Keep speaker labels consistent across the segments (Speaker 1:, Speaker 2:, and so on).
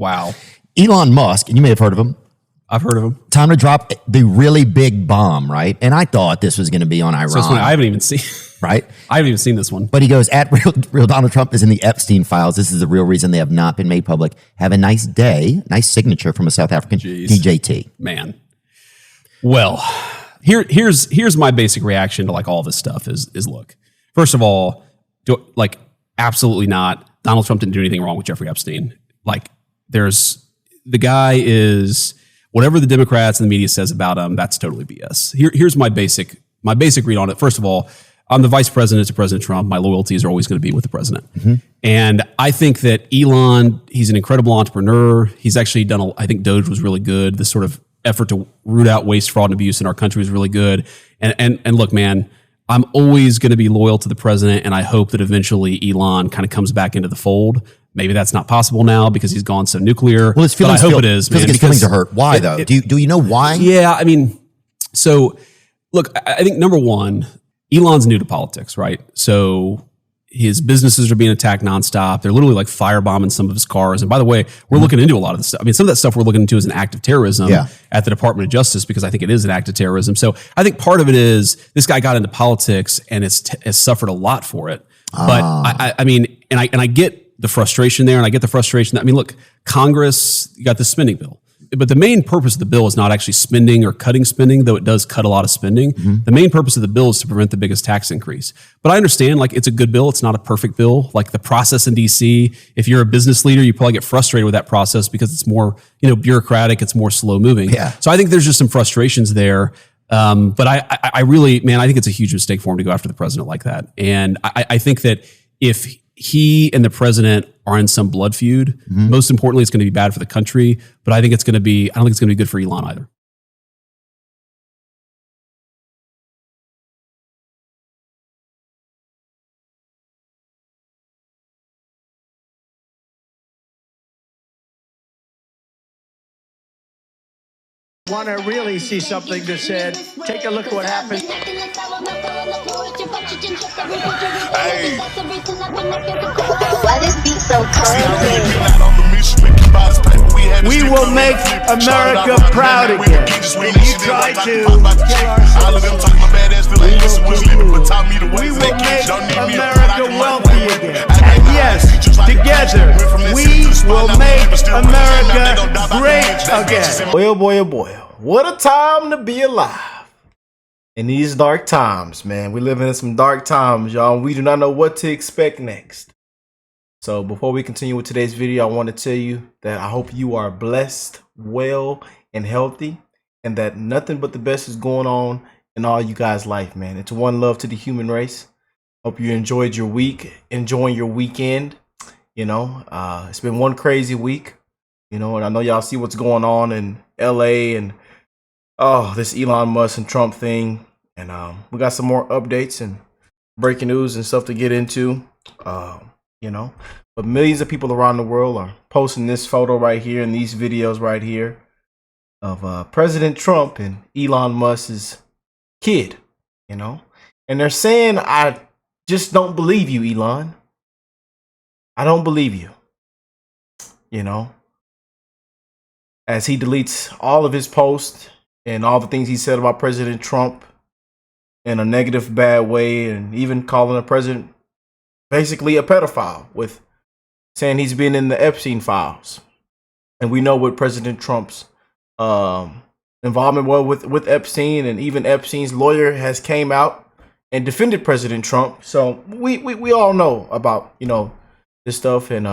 Speaker 1: Wow.
Speaker 2: Elon Musk, and you may have heard of him.
Speaker 1: I've heard of him.
Speaker 2: Time to drop the really big bomb, right? And I thought this was going to be on Iran.
Speaker 1: So it's funny, I haven't even seen.
Speaker 2: Right?
Speaker 1: I haven't even seen this one.
Speaker 2: But he goes, at real Donald Trump is in the Epstein files. This is the real reason they have not been made public. Have a nice day. Nice signature from a South African DJT.
Speaker 1: Man. Well, here's my basic reaction to like all this stuff is look, first of all, absolutely not. Donald Trump didn't do anything wrong with Jeffrey Epstein. Like the guy is whatever the Democrats and the media says about him, that's totally BS. Here's my basic read on it. First of all, I'm the vice president to President Trump. My loyalties are always going to be with the president. Mm-hmm. And I think that Elon, he's an incredible entrepreneur. He's actually done, I think DOGE was really good. This sort of effort to root out waste, fraud, and abuse in our country is really good. And look, man, I'm always going to be loyal to the president. And I hope that eventually Elon kind of comes back into the fold. Maybe that's not possible now because he's gone so nuclear.
Speaker 2: Well, his feelings,
Speaker 1: I hope it is, man.
Speaker 2: His feelings are hurt. Why though? Do you know why?
Speaker 1: Yeah, I mean, so look, I think number one, Elon's new to politics, right? So his businesses are being attacked nonstop. They're literally like firebombing some of his cars. And by the way, we're looking into a lot of this stuff. I mean, some of that stuff we're looking into is an act of terrorism at the Department of Justice because I think it is an act of terrorism. So I think part of it is this guy got into politics and has suffered a lot for it. But I mean, and I get the frustration there, and I get the frustration that, I mean, look, Congress, you got the spending bill. But the main purpose of the bill is not actually spending or cutting spending, though it does cut a lot of spending. Mm-hmm. The main purpose of the bill is to prevent the biggest tax increase. But I understand, like, it's a good bill. It's not a perfect bill. Like the process in D.C., if you're a business leader, you probably get frustrated with that process because it's more, bureaucratic. It's more slow moving. Yeah. So I think there's just some frustrations there. But I really, man, I think it's a huge mistake for him to go after the president like that. And I think that if he and the president are in some blood feud, most importantly, it's going to be bad for the country. But I don't think it's going to be good for Elon either.
Speaker 3: Want to really see something that said, take a look at what happened.
Speaker 4: Hey. Why this beat so crazy?
Speaker 3: We will make America proud again. When you try to kill our we will make America wealthy again. And yes, together, we will make America great again.
Speaker 5: Boy, oh boy, oh boy. What a time to be alive. In these dark times, man. We're living in some dark times, y'all. We do not know what to expect next. So before we continue with today's video, I want to tell you that I hope you are blessed, well, and healthy, and that nothing but the best is going on in all you guys' life, man. It's one love to the human race. Hope you enjoyed your week, enjoying your weekend. It's been one crazy week, and I know y'all see what's going on in LA and this Elon Musk and Trump thing. And we got some more updates and breaking news and stuff to get into, but millions of people around the world are posting this photo right here and these videos right here of President Trump and Elon Musk's kid, and they're saying, I just don't believe you, Elon. I don't believe you, as he deletes all of his posts and all the things he said about President Trump in a negative, bad way, and even calling the president basically a pedophile with saying he's been in the Epstein files. And we know what President Trump's involvement was with Epstein, and even Epstein's lawyer has came out and defended President Trump. So we all know about, this stuff. And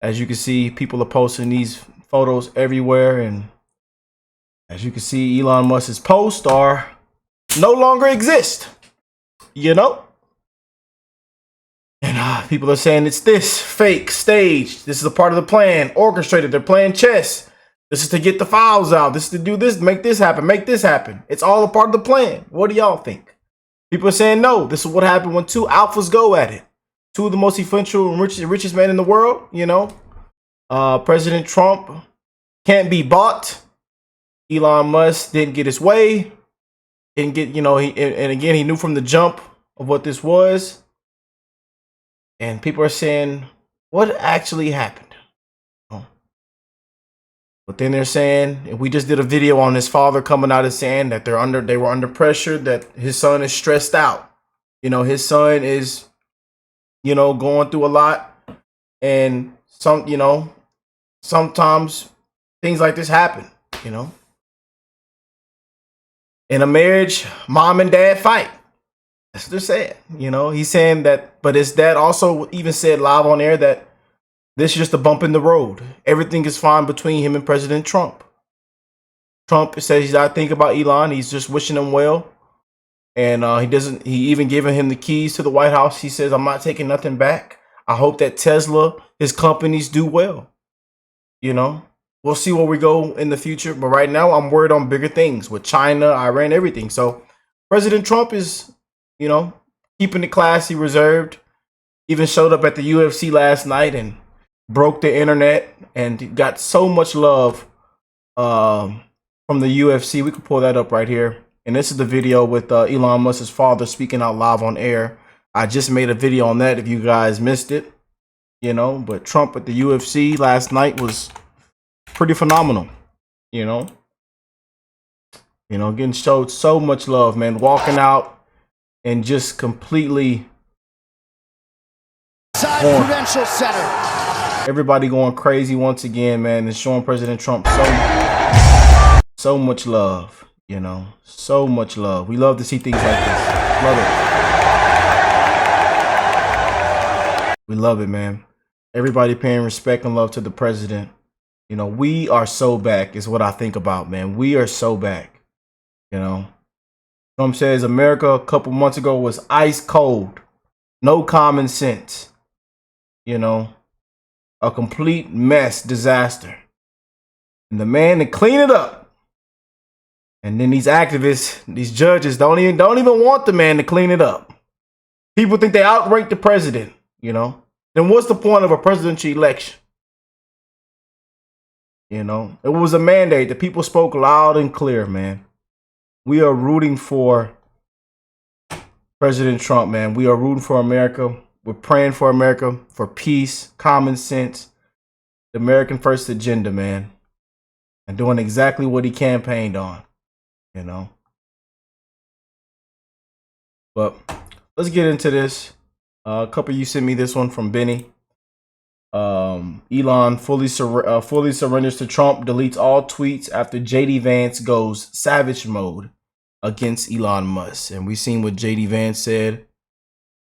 Speaker 5: as you can see, people are posting these photos everywhere. And as you can see, Elon Musk's posts are no longer exist, And people are saying it's this fake stage. This is a part of the plan, orchestrated. They're playing chess. This is to get the files out. This is to do this, make this happen, make this happen. It's all a part of the plan. What do y'all think? People are saying no. This is what happened when two alphas go at it. Two of the most influential and richest men in the world, President Trump can't be bought. Elon Musk didn't get his way. Didn't get, and again, he knew from the jump of what this was. And people are saying, what actually happened? But then they're saying, and we just did a video on his father coming out and saying that they were under pressure, that his son is stressed out. You know, his son is, you know, going through a lot, and sometimes things like this happen, you know. In a marriage, mom and dad fight. That's what they're saying. You know, he's saying that, but his dad also even said live on air that this is just a bump in the road. Everything is fine between him and President Trump. Trump says he's not thinking about Elon. He's just wishing him well. And he even giving him the keys to the White House. He says, I'm not taking nothing back. I hope that Tesla, his companies, do well. You know, we'll see where we go in the future. But right now, I'm worried on bigger things with China, Iran, everything. So President Trump is, you know, keeping it classy, reserved. Even showed up at the UFC last night and broke the internet and got so much love from the UFC. We could pull that up right here. And this is the video with Elon Musk's father speaking out live on air. I just made a video on that if you guys missed it. You know, but Trump at the UFC last night was pretty phenomenal. You know, getting showed so much love, man. Walking out and just completely
Speaker 3: Prudential Center.
Speaker 5: Everybody going crazy once again, man, and showing President Trump so much love. You know, so much love. We love to see things like this. Love it. We love it, man. Everybody paying respect and love to the president. You know, we are so back is what I think about, man. We are so back. You know, Trump says America a couple months ago was ice cold. No common sense. You know, a complete mess, disaster. And the man to clean it up. And then these activists, these judges don't even want the man to clean it up. People think they outrank the president, you know. Then what's the point of a presidential election? You know, it was a mandate. The people spoke loud and clear, man. We are rooting for President Trump, man. We are rooting for America. We're praying for America, for peace, common sense, the American First agenda, man. And doing exactly what he campaigned on. You know, but let's get into this. A couple of you sent me this one from Benny. Elon fully surrenders to Trump, deletes all tweets after JD Vance goes savage mode against Elon Musk. And we've seen what JD Vance said.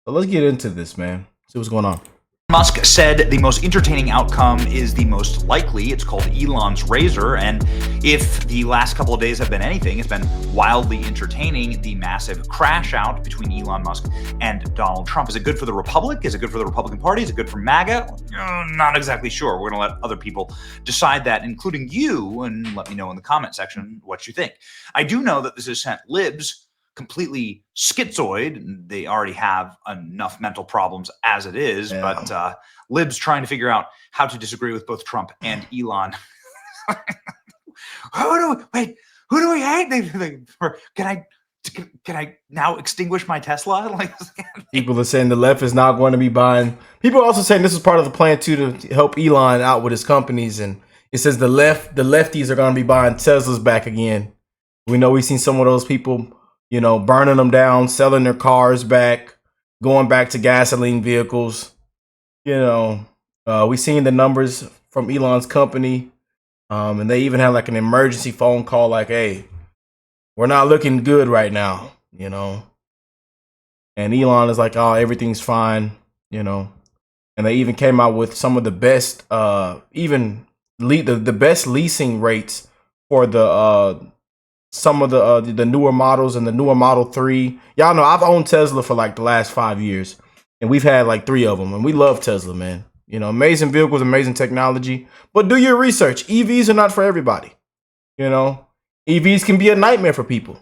Speaker 5: So let's get into this, man. See what's going on.
Speaker 6: Musk said the most entertaining outcome is the most likely. It's called Elon's razor. And if the last couple of days have been anything, it's been wildly entertaining. The massive crash out between Elon Musk and Donald Trump. Is it good for the Republic? Is it good for the Republican Party? Is it good for MAGA? Not exactly sure. We're going to let other people decide that, including you, and let me know in the comment section what you think. I do know that this has sent libs completely schizoid. They already have enough mental problems as it is, but libs trying to figure out how to disagree with both Trump and Elon. Who do we hate? Can I now extinguish my Tesla? Like,
Speaker 5: people are saying the left is not going to be buying. People are also saying this is part of the plan too to help Elon out with his companies, and it says the lefties are going to be buying Teslas back again. We know we've seen some of those people, you know, burning them down, selling their cars back, going back to gasoline vehicles. You know, we've seen the numbers from Elon's company. And they even had like an emergency phone call like, hey, we're not looking good right now, you know. And Elon is like, oh, everything's fine, you know. And they even came out with some of the best, the best leasing rates for the some of the newer models and the newer Model 3. Y'all know I've owned Tesla for like the last 5 years, and we've had like 3 of them, and we love Tesla, man. You know, amazing vehicles, amazing technology, but do your research. EVs are not for everybody. You know, EVs can be a nightmare for people.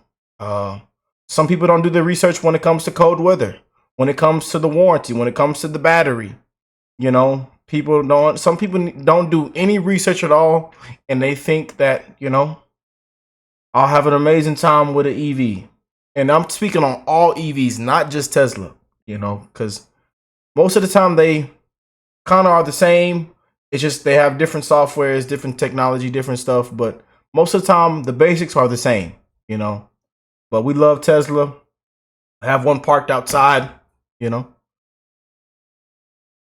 Speaker 5: Some people don't do their research when it comes to cold weather, when it comes to the warranty, when it comes to the battery. You know, some people don't do any research at all, and they think that, you know, I'll have an amazing time with an EV. And I'm speaking on all EVs, not just Tesla, you know, because most of the time they kind of are the same. It's just they have different softwares, different technology, different stuff. But most of the time, the basics are the same, you know. But we love Tesla. I have one parked outside, you know.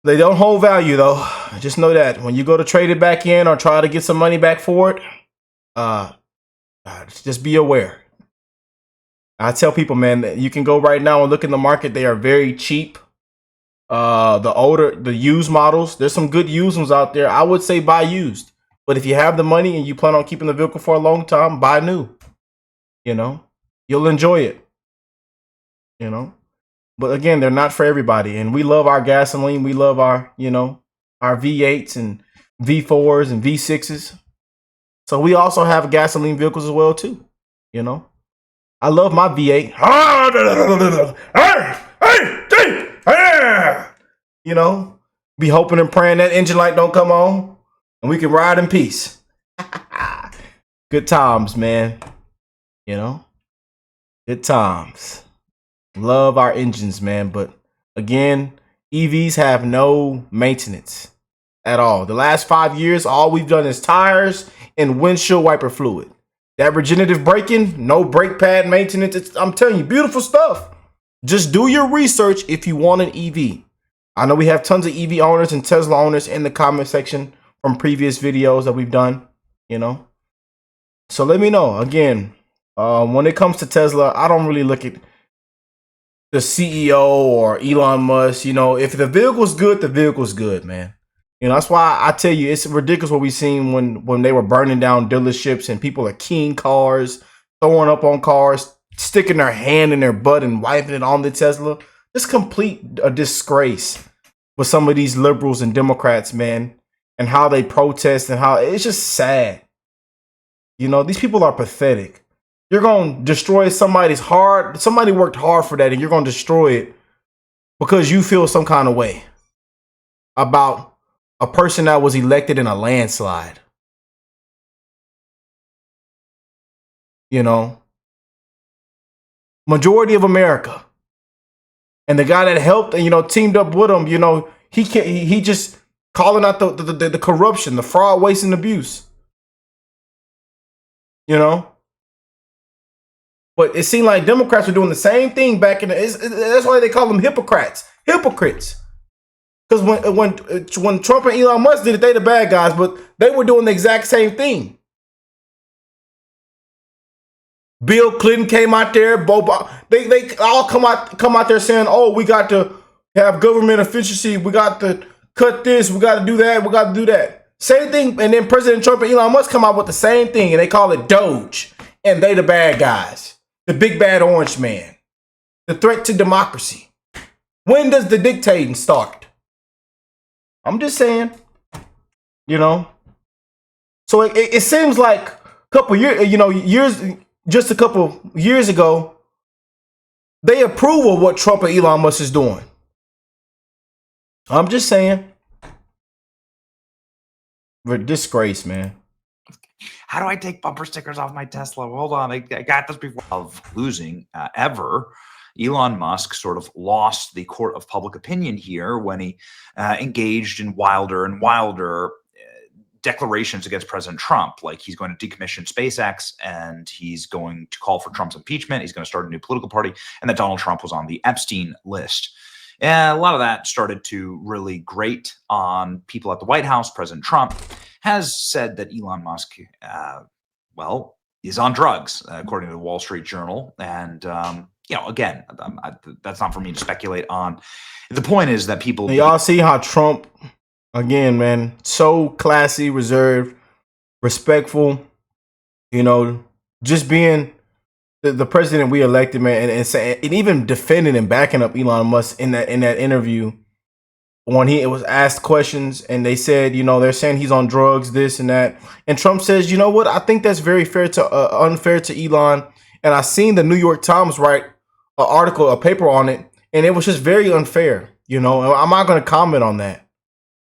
Speaker 5: They don't hold value though. Just know that when you go to trade it back in or try to get some money back for it, just be aware. I tell people, man, that you can go right now and look in the market. They are very cheap. The used models, there's some good used ones out there. I would say buy used. But if you have the money and you plan on keeping the vehicle for a long time, buy new. You know, you'll enjoy it. You know. But again, they're not for everybody. And we love our gasoline. We love our, you know, our V8s and V4s and V6s. So we also have gasoline vehicles as well, too. You know, I love my V8. You know, be hoping and praying that engine light don't come on and we can ride in peace. Good times, man. You know, good times. Love our engines, man. But again, EVs have no maintenance at all. The last 5 years, all we've done is tires and windshield wiper fluid. That regenerative braking, no brake pad maintenance. I'm telling you, beautiful stuff. Just do your research if you want an EV. I know we have tons of EV owners and Tesla owners in the comment section from previous videos that we've done, you know. So let me know. Again, when it comes to Tesla, I don't really look at the CEO or Elon Musk. You know, if the vehicle's good, the vehicle's good, man. You know, that's why I tell you, it's ridiculous what we seen when they were burning down dealerships and people are keying cars, throwing up on cars, sticking their hand in their butt and wiping it on the Tesla. It's complete a disgrace with some of these liberals and Democrats, man, and how they protest and how it's just sad. You know, these people are pathetic. You're going to destroy somebody worked hard for that, and you're going to destroy it because you feel some kind of way about a person that was elected in a landslide. You know, majority of America. And the guy that helped and, you know, teamed up with him, you know, he just calling out the corruption, the fraud, waste, and abuse. You know? But it seemed like Democrats were doing the same thing back in that's why they call them hypocrites. Hypocrites. Because when Trump and Elon Musk did it, they the bad guys, but they were doing the exact same thing. Bill Clinton came out there. They all come out there saying, "Oh, we got to have government efficiency. We got to cut this. We got to do that. We got to do that." Same thing. And then President Trump and Elon Musk come out with the same thing, and they call it DOGE. And they the bad guys. The big bad orange man. The threat to democracy. When does the dictating start? I'm just saying. You know. So it seems like a couple years, just a couple years ago, they approve of what Trump and Elon Musk is doing. I'm just saying. We're disgrace, man.
Speaker 6: How do I take bumper stickers off my Tesla? Hold on, I got this before. Of losing ever, Elon Musk sort of lost the court of public opinion here when he engaged in wilder and wilder declarations against President Trump, like he's going to decommission SpaceX and he's going to call for Trump's impeachment. He's going to start a new political party, and that Donald Trump was on the Epstein list. And a lot of that started to really grate on people at the White House. President Trump has said that Elon Musk, is on drugs, according to the Wall Street Journal. And, again, that's not for me to speculate on. The point is that people...
Speaker 5: Y'all see how Trump, again, man, so classy, reserved, respectful, just being the president we elected, man, and even defending and backing up Elon Musk in that interview when he was asked questions and they said, they're saying he's on drugs, this and that. And Trump says, you know what? I think that's very unfair to Elon. And I seen the New York Times write an article, a paper on it, and it was just very unfair. I'm not going to comment on that.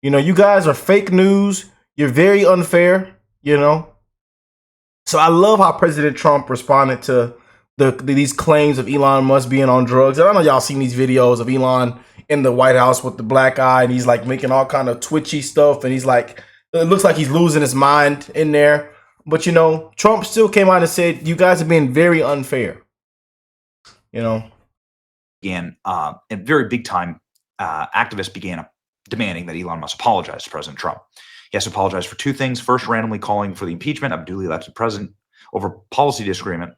Speaker 5: You guys are fake news. You're very unfair, So I love how President Trump responded to these claims of Elon Musk being on drugs. And I know y'all seen these videos of Elon in the White House with the black eye, and he's like making all kind of twitchy stuff, and he's like It looks like he's losing his mind in there. But, you know, Trump still came out and said, you guys are being very unfair. You know?
Speaker 6: Began, and very big time activists began demanding that Elon Musk apologize to President Trump. He has to apologize for two things. First, randomly calling for the impeachment of a duly elected president over policy disagreement.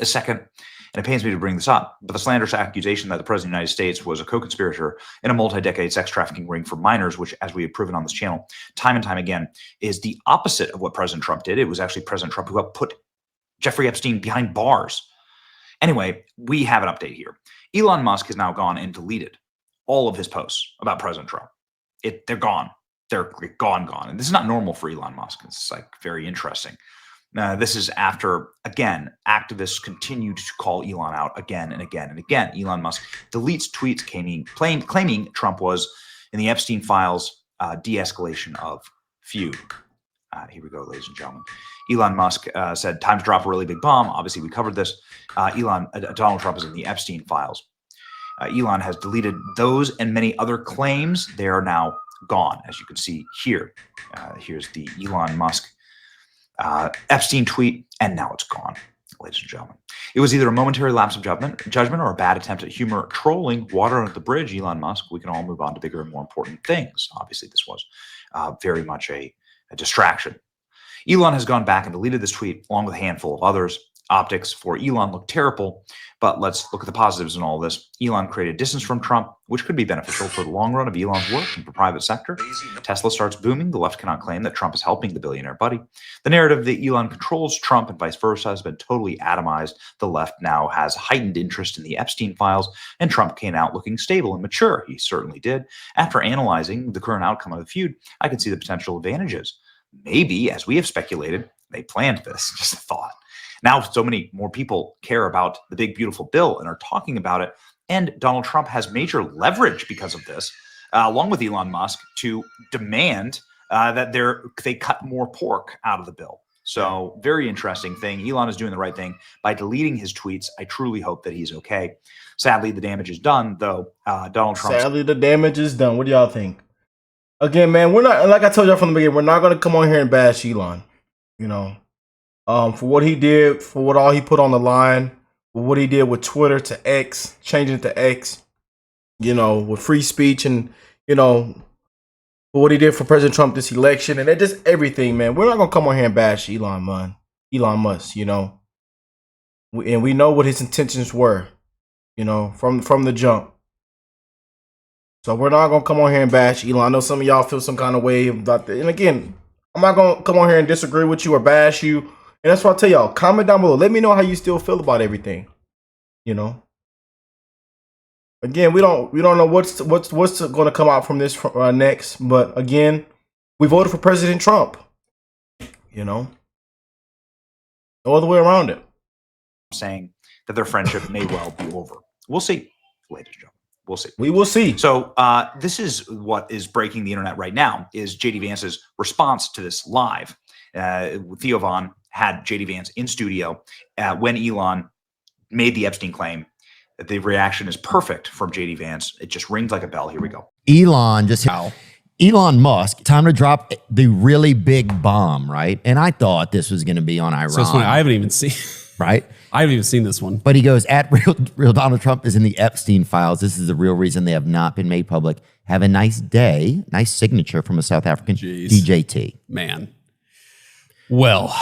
Speaker 6: Second, and it pains me to bring this up, but the slanderous accusation that the President of the United States was a co-conspirator in a multi-decade sex trafficking ring for minors, which, as we have proven on this channel time and time again, is the opposite of what President Trump did. It was actually President Trump who helped put Jeffrey Epstein behind bars. Anyway, we have an update here. Elon Musk has now gone and deleted all of his posts about President Trump. They're gone. They're gone. And this is not normal for Elon Musk. It's like very interesting. This is after, again, activists continued to call Elon out again and again and again. Elon Musk deletes tweets claiming Trump was in the Epstein files de-escalation of Feud. Here we go, ladies and gentlemen. Elon Musk said, time to drop a really big bomb. Obviously, we covered this. Donald Trump is in the Epstein files. Elon has deleted those and many other claims. They are now gone, as you can see here. Here's the Elon Musk Epstein tweet, and now it's gone, ladies and gentlemen. It was either a momentary lapse of judgment or a bad attempt at humor, trolling, water under the bridge. Elon Musk, we can all move on to bigger and more important things. Obviously, this was very much a distraction. Elon has gone back and deleted this tweet along with a handful of others. Optics for Elon look terrible, but let's look at the positives in all this. Elon created distance from Trump, which could be beneficial for the long run of Elon's work in the private sector. Tesla starts booming. The left cannot claim that Trump is helping the billionaire buddy. The narrative that Elon controls Trump and vice versa has been totally atomized. The left now has heightened interest in the Epstein files, and Trump came out looking stable and mature. He certainly did. After analyzing the current outcome of the feud, I could see the potential advantages. Maybe, as we have speculated, they planned this. Just a thought. Now, so many more people care about the big, beautiful bill and are talking about it. And Donald Trump has major leverage because of this, along with Elon Musk, to demand that they cut more pork out of the bill. So very interesting thing. Elon is doing the right thing by deleting his tweets. I truly hope that he's okay. Sadly, the damage is done, though. Donald Trump.
Speaker 5: Sadly, the damage is done. What do y'all think? Again, man, we're not, like I told y'all from the beginning, we're not going to come on here and bash Elon, you know. For what he did, for what all he put on the line, for what he did with Twitter to X, changing it to X, you know, with free speech and, you know, for what he did for President Trump this election and just everything, man. We're not going to come on here and bash Elon Musk, you know. And we know what his intentions were, you know, from the jump. So we're not going to come on here and bash Elon. I know some of y'all feel some kind of way about that. And again, I'm not going to come on here and disagree with you or bash you. And that's what I tell y'all. Comment down below. Let me know how you still feel about everything. You know. Again, we don't know what's going to come out from this next. But again, we voted for President Trump. You know. No other way around it.
Speaker 6: Saying that their friendship may well be over. We'll see, ladies and gentlemen. We'll see.
Speaker 5: We will see.
Speaker 6: So this is what is breaking the internet right now. Is JD Vance's response to this live? Theo Von had JD Vance in studio when Elon made the Epstein claim. The reaction is perfect from JD Vance. It just rings like a bell. Here we go.
Speaker 2: Elon Musk, time to drop the really big bomb, right? And I thought this was going to be on Iran.
Speaker 1: So it's funny. I haven't even seen.
Speaker 2: Right?
Speaker 1: I haven't even seen this one.
Speaker 2: But he goes, at real Donald Trump is in the Epstein files. This is the real reason they have not been made public. Have a nice day. Nice signature from a South African DJT.
Speaker 1: Man. Well,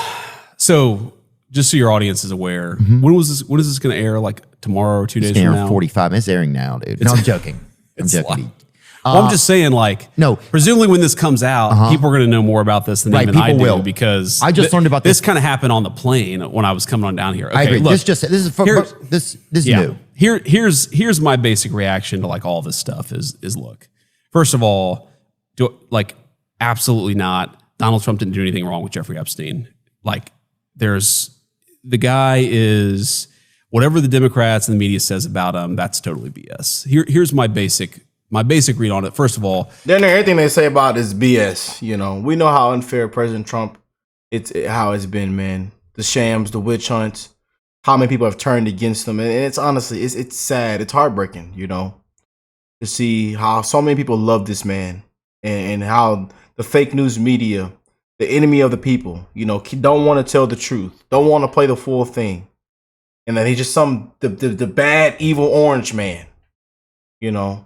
Speaker 1: so just so your audience is aware, when is this going to air? Like tomorrow or 2 days from now?
Speaker 2: 45 minutes. Airing now, dude. No, I'm joking. I'm joking.
Speaker 1: Well, I'm just saying, like,
Speaker 2: no.
Speaker 1: Presumably, when this comes out, people are going to know more about this than even I do,
Speaker 2: will.
Speaker 1: because
Speaker 2: I just learned about
Speaker 1: this. Kind of happened on the plane when I was coming on down here. Okay,
Speaker 2: I agree.
Speaker 1: Look,
Speaker 2: this is new.
Speaker 1: Here's my basic reaction to like all this stuff is look. First of all, absolutely not. Donald Trump didn't do anything wrong with Jeffrey Epstein. Like, the guy is whatever the Democrats and the media says about him. That's totally BS. Here's my basic read on it. First of all,
Speaker 5: then everything they say about it is BS. You know, we know how unfair President Trump, how it's been, man. The shams, the witch hunts, how many people have turned against him, and it's honestly, it's sad, it's heartbreaking, you know, to see how so many people love this man and how the fake news media, the enemy of the people, you know, don't want to tell the truth, don't want to play the full thing. And then he's just the bad, evil orange man, you know.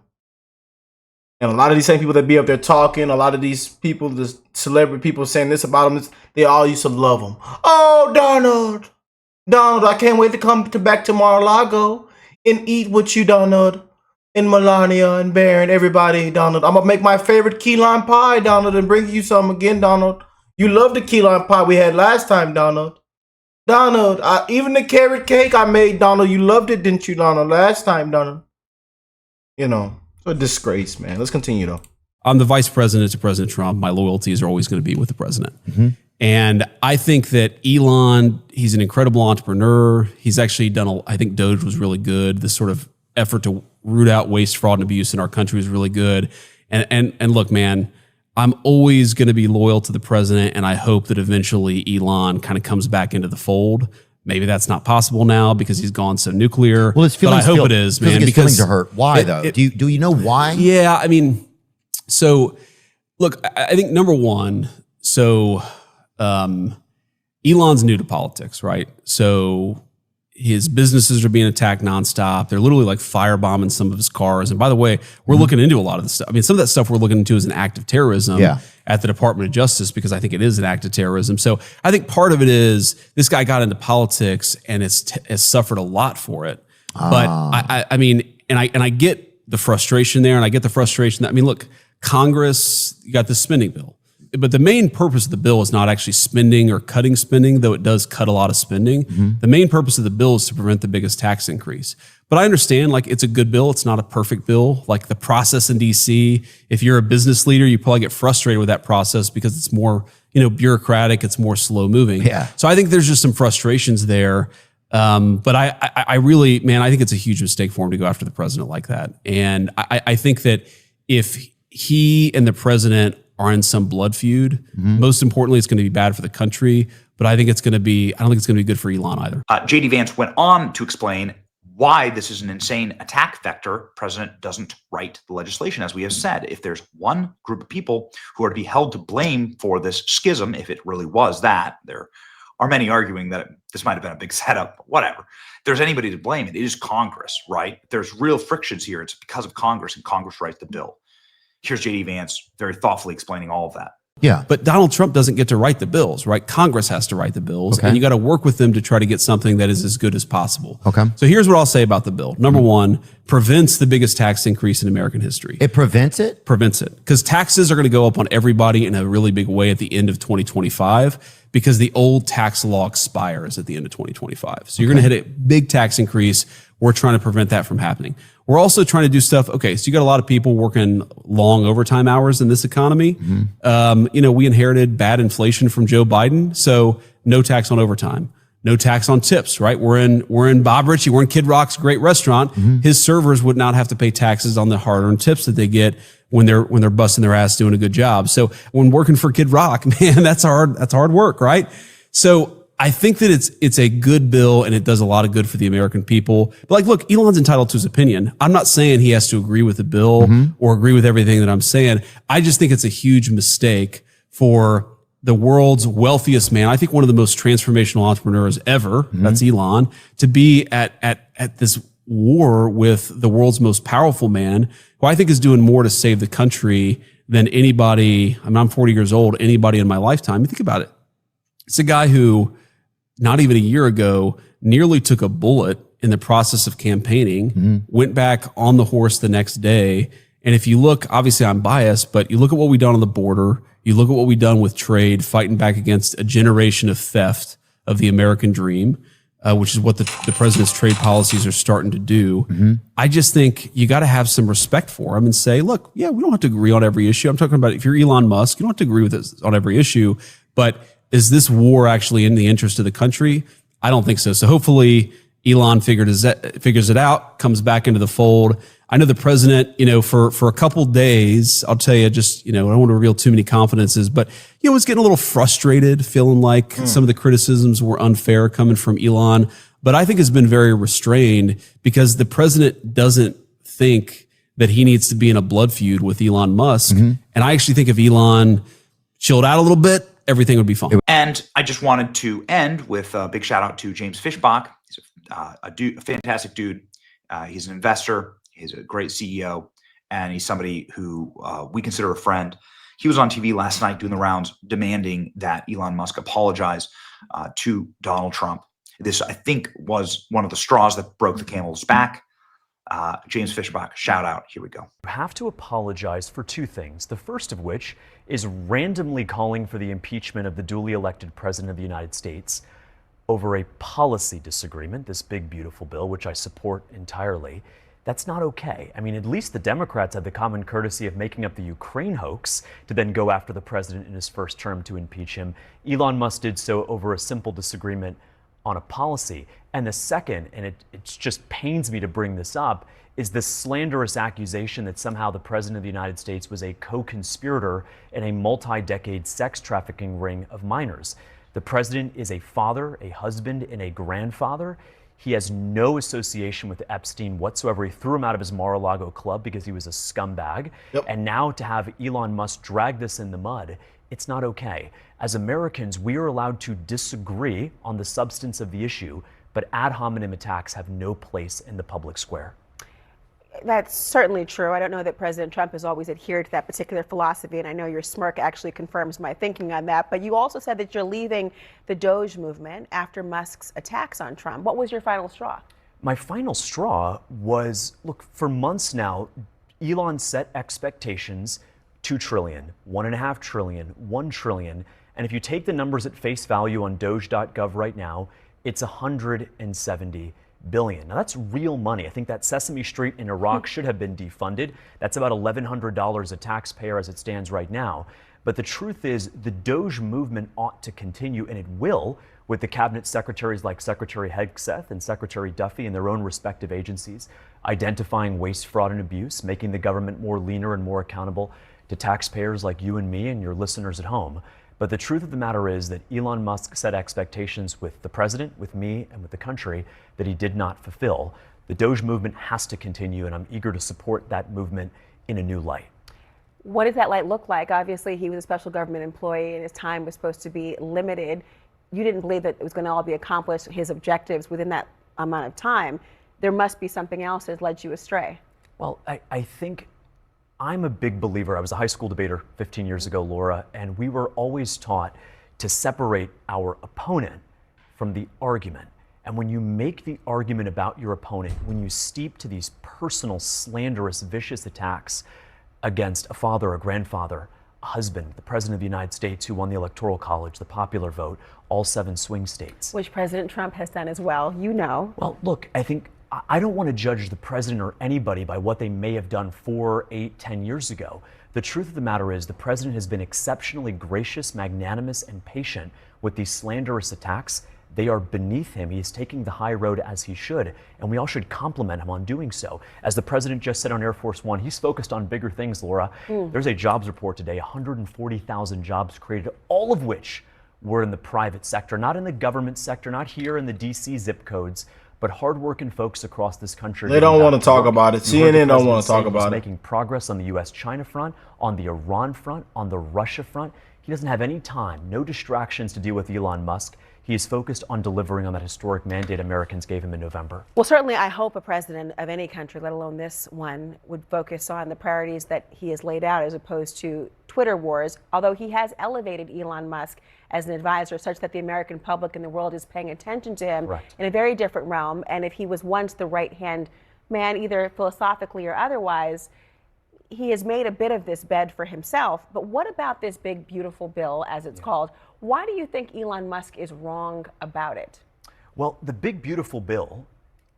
Speaker 5: And a lot of these same people that be up there talking, a lot of these people, the celebrity people saying this about him, they all used to love him. Oh, Donald, I can't wait to come back to Mar-a-Lago and eat with you, Donald, and Melania and Barron, everybody, Donald. I'm going to make my favorite key lime pie, Donald, and bring you some again, Donald. You love the key lime pie we had last time, Donald. Donald, even the carrot cake I made, Donald, you loved it, didn't you, Donald? Last time, Donald. You know, it's a disgrace, man. Let's continue, though.
Speaker 1: I'm the vice president to President Trump. My loyalties are always going to be with the president. And I think that Elon, he's an incredible entrepreneur. He's actually done, I think DOGE was really good. This sort of effort to root out waste, fraud, and abuse in our country was really good. And look, man, I'm always going to be loyal to the president, and I hope that eventually Elon kind of comes back into the fold. Maybe that's not possible now because he's gone so nuclear.
Speaker 2: Well, his feelings
Speaker 1: but I hope it is, man.
Speaker 2: His
Speaker 1: because
Speaker 2: feelings are hurt. Why though? Do you know why?
Speaker 1: Yeah, I mean, so look, I think number one, so Elon's new to politics, right? So his businesses are being attacked nonstop. They're literally like firebombing some of his cars. And by the way, we're looking into a lot of this stuff. I mean, some of that stuff we're looking into is an act of terrorism at the Department of Justice, because I think it is an act of terrorism. So I think part of it is this guy got into politics and has suffered a lot for it. But I mean, and I get the frustration there, and I get the frustration that, I mean, look, Congress, you got the spending bill. But the main purpose of the bill is not actually spending or cutting spending, though it does cut a lot of spending. The main purpose of the bill is to prevent the biggest tax increase. But I understand, like, it's a good bill. It's not a perfect bill. Like the process in DC, if you're a business leader, you probably get frustrated with that process because it's more, bureaucratic. It's more slow moving.
Speaker 2: Yeah.
Speaker 1: So I think there's just some frustrations there. But I really, man, I think it's a huge mistake for him to go after the president like that. And I think that if he and the president are in some blood feud, most importantly, it's going to be bad for the country. But I don't think it's going to be good for Elon either.
Speaker 6: JD Vance went on to explain why this is an insane attack vector. President doesn't write the legislation. As we have said, if there's one group of people who are to be held to blame for this schism, if it really was that, there are many arguing that this might have been a big setup, but whatever. If there's anybody to blame, it is Congress, right? There's real frictions here. It's because of Congress, and Congress writes the bill. Here's JD Vance very thoughtfully explaining all of that.
Speaker 2: Yeah.
Speaker 1: But Donald Trump doesn't get to write the bills, right? Congress has to write the bills,
Speaker 2: Okay.
Speaker 1: and you got to work with them to try to get something that is as good as possible.
Speaker 2: Okay.
Speaker 1: So here's what I'll say about the bill. Number one, prevents the biggest tax increase in American history.
Speaker 2: It prevents it?
Speaker 1: Prevents it. Because taxes are going to go up on everybody in a really big way at the end of 2025, because the old tax law expires at the end of 2025. So you're going to hit a big tax increase. We're trying to prevent that from happening. We're also trying to do stuff. Okay, so you got a lot of people working long overtime hours in this economy. We inherited bad inflation from Joe Biden, so no tax on overtime, no tax on tips. Right? We're in Bob Ritchie. We're in Kid Rock's great restaurant. His servers would not have to pay taxes on the hard-earned tips that they get when they're busting their ass doing a good job. So when working for Kid Rock, man, that's hard work, right? So I think that it's a good bill, and it does a lot of good for the American people. But look, Elon's entitled to his opinion. I'm not saying he has to agree with the bill or agree with everything that I'm saying. I just think it's a huge mistake for the world's wealthiest man. I think one of the most transformational entrepreneurs ever, that's Elon, to be at this war with the world's most powerful man, who I think is doing more to save the country than anybody. I mean, I'm 40 years old, anybody in my lifetime. You think about it. It's a guy who, not even a year ago, nearly took a bullet in the process of campaigning, went back on the horse the next day. And if you look, obviously I'm biased, but you look at what we've done on the border, you look at what we've done with trade, fighting back against a generation of theft of the American dream, which is what the president's trade policies are starting to do. I just think you got to have some respect for him and say, look, yeah, we don't have to agree on every issue. I'm talking about if you're Elon Musk, you don't have to agree with us on every issue, but is this war actually in the interest of the country? I don't think so. So hopefully Elon figures it out, comes back into the fold. I know the president, for a couple days, I'll tell you, just, I don't want to reveal too many confidences, but, was getting a little frustrated, feeling like some of the criticisms were unfair coming from Elon. But I think has been very restrained because the president doesn't think that he needs to be in a blood feud with Elon Musk. And I actually think if Elon chilled out a little bit, everything would be fine.
Speaker 6: And I just wanted to end with a big shout out to James Fishbach. He's a fantastic dude. He's an investor. He's a great CEO, and he's somebody who we consider a friend. He was on TV last night doing the rounds, demanding that Elon Musk apologize to Donald Trump. This, I think, was one of the straws that broke the camel's back. James Fishbach, shout out. Here we go.
Speaker 7: You have to apologize for two things. The first of which is randomly calling for the impeachment of the duly elected president of the United States over a policy disagreement, this big, beautiful bill, which I support entirely. That's not okay. I mean, at least the Democrats had the common courtesy of making up the Ukraine hoax to then go after the president in his first term to impeach him. Elon Musk did so over a simple disagreement on a policy. And the second, and it just pains me to bring this up, is this slanderous accusation that somehow the president of the United States was a co-conspirator in a multi-decade sex trafficking ring of minors. The president is a father, a husband, and a grandfather. He has no association with Epstein whatsoever. He threw him out of his Mar-a-Lago club because he was a scumbag. Yep. And now to have Elon Musk drag this in the mud, it's not okay. As Americans, we are allowed to disagree on the substance of the issue, but ad hominem attacks have no place in the public square.
Speaker 8: That's certainly true. I don't know that President Trump has always adhered to that particular philosophy, and I know your smirk actually confirms my thinking on that. But you also said that you're leaving the DOGE movement after Musk's attacks on Trump. What was your final straw? My final straw was, look, for months now, Elon set expectations, 2 trillion, 1.5 trillion, 1 trillion. And if you take the numbers at face value on doge.gov right now, it's 170 billion. Now that's real money. I think that Sesame Street in Iraq should have been defunded. That's about $1,100 a taxpayer as it stands right now. But the truth is the DOGE movement ought to continue, and it will, with the cabinet secretaries like Secretary Hegseth and Secretary Duffy in their own respective agencies, identifying waste, fraud, and abuse, making the government more leaner and more accountable to taxpayers like you and me and your listeners at home. But the truth of the matter is that Elon Musk set expectations with the president, with me, and with the country that he did not fulfill. The DOGE movement has to continue, and I'm eager to support that movement in a new light. What does that light look like? Obviously, he was a special government employee, and his time was supposed to be limited. You didn't believe that it was going to all be accomplished, his objectives, within that amount of time. There must be something else that has led you astray. Well, I think I'm a big believer. I was a high school debater 15 years ago, Laura, and we were always taught to separate our opponent from the argument. And when you make the argument about your opponent, when you steep to these personal, slanderous, vicious attacks against a father, a grandfather, a husband, the president of the United States who won the Electoral College, the popular vote, all 7 swing states. Which President Trump has done as well, you know. Well, look, I don't want to judge the president or anybody by what they may have done 4, 8, 10 years ago. The truth of the matter is the president has been exceptionally gracious, magnanimous, and patient with these slanderous attacks. They are beneath him. He is taking the high road as he should, and we all should compliment him on doing so. As the president just said on Air Force One, he's focused on bigger things, Laura. There's a jobs report today, 140,000 jobs created, all of which were in the private sector, not in the government sector, not here in the DC zip codes, but hardworking folks across this country.
Speaker 5: They don't want to talk about it. CNN don't want to talk about it.
Speaker 7: Making progress on the U.S.-China front, on the Iran front, on the Russia front. He doesn't have any time, no distractions to deal with Elon Musk. He is focused on delivering on that historic mandate Americans gave him in November. Well, certainly I hope a president of any country, let alone this one, would focus on the priorities that he has laid out as opposed to Twitter wars, although he has elevated Elon Musk as an advisor such that the American public and the world is paying attention to him in a very different realm. And if he was once the right-hand man, either philosophically or otherwise, he has made a bit of this bed for himself. But what about this big, beautiful bill, as it's called? Why do you think Elon Musk is wrong about it? Well, the big, beautiful bill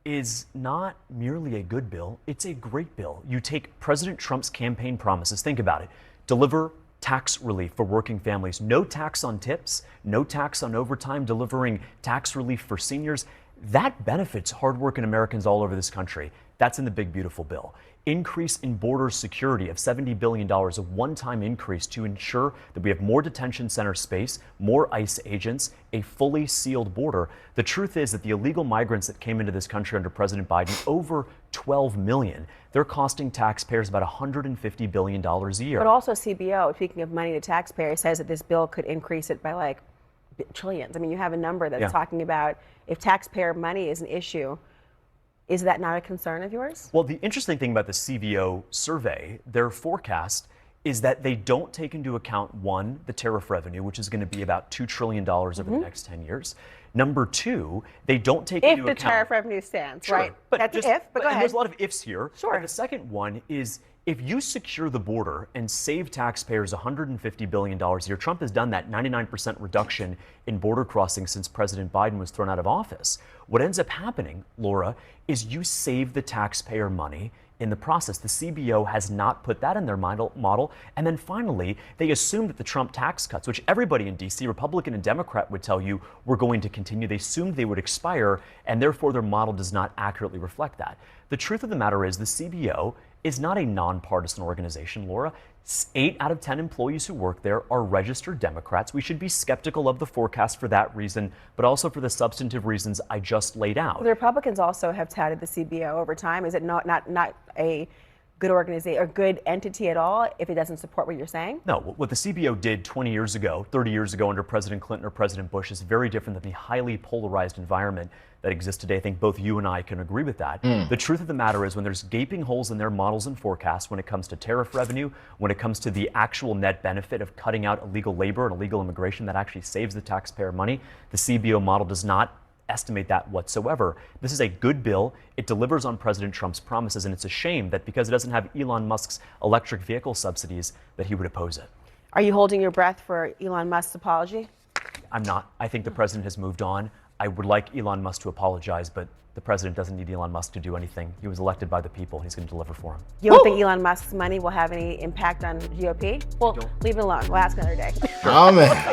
Speaker 7: is not merely a good bill, it's a great bill. You take President Trump's campaign promises, think about it. Deliver tax relief for working families, no tax on tips, no tax on overtime, delivering tax relief for seniors. That benefits hardworking Americans all over this country. That's in the big, beautiful bill. increase in border security of $70 billion, a one-time increase to ensure that we have more detention center space, more ICE agents, a fully sealed border. The truth is that the illegal migrants that came into this country under President Biden, over 12 million, they're costing taxpayers about $150 billion a year.
Speaker 8: But also CBO, speaking of money to taxpayers, says that this bill could increase it by like trillions. I mean, you have a number that's talking about if taxpayer money is an issue. Is that not a concern of yours?
Speaker 7: Well, the interesting thing about the CBO survey, their forecast is that they don't take into account, one, the tariff revenue, which is going to be about $2 trillion over the next 10 years. Number two, they don't take into account...
Speaker 8: If the tariff revenue stands,
Speaker 7: Sure,
Speaker 8: right?
Speaker 7: But
Speaker 8: That's
Speaker 7: just,
Speaker 8: if, but go ahead.
Speaker 7: There's a lot of ifs here.
Speaker 8: Sure.
Speaker 7: And the second one is, if you secure the border and save taxpayers $150 billion a year, Trump has done that 99% reduction in border crossings since President Biden was thrown out of office. What ends up happening, Laura, is you save the taxpayer money in the process. The CBO has not put that in their model. And then finally, they assume that the Trump tax cuts, which everybody in D.C., Republican and Democrat, would tell you were going to continue, they assumed they would expire, and therefore their model does not accurately reflect that. The truth of the matter is the CBO is not a nonpartisan organization, Laura. 8 out of 10 employees who work there are registered Democrats. We should be skeptical of the forecast for that reason, but also for the substantive reasons I just laid out.
Speaker 8: The Republicans also have touted the CBO over time. Is it not a good organization or good entity at all if it doesn't support what you're saying?
Speaker 7: No, what the CBO did 20 years ago, 30 years ago under President Clinton or President Bush is very different than the highly polarized environment that exists today. I think both you and I can agree with that. The truth of the matter is when there's gaping holes in their models and forecasts when it comes to tariff revenue, when it comes to the actual net benefit of cutting out illegal labor and illegal immigration that actually saves the taxpayer money, the CBO model does not estimate that whatsoever. This is a good bill. It delivers on President Trump's promises, and it's a shame that because it doesn't have Elon Musk's electric vehicle subsidies that he would oppose it.
Speaker 8: Are you holding your breath for Elon Musk's apology?
Speaker 7: I'm not. I think the president has moved on. I would like Elon Musk to apologize, but the president doesn't need Elon Musk to do anything. He was elected by the people. He's going to deliver for him.
Speaker 8: You don't think Elon Musk's money will have any impact on GOP? Well, leave it alone. We'll ask another day.
Speaker 5: Oh, man.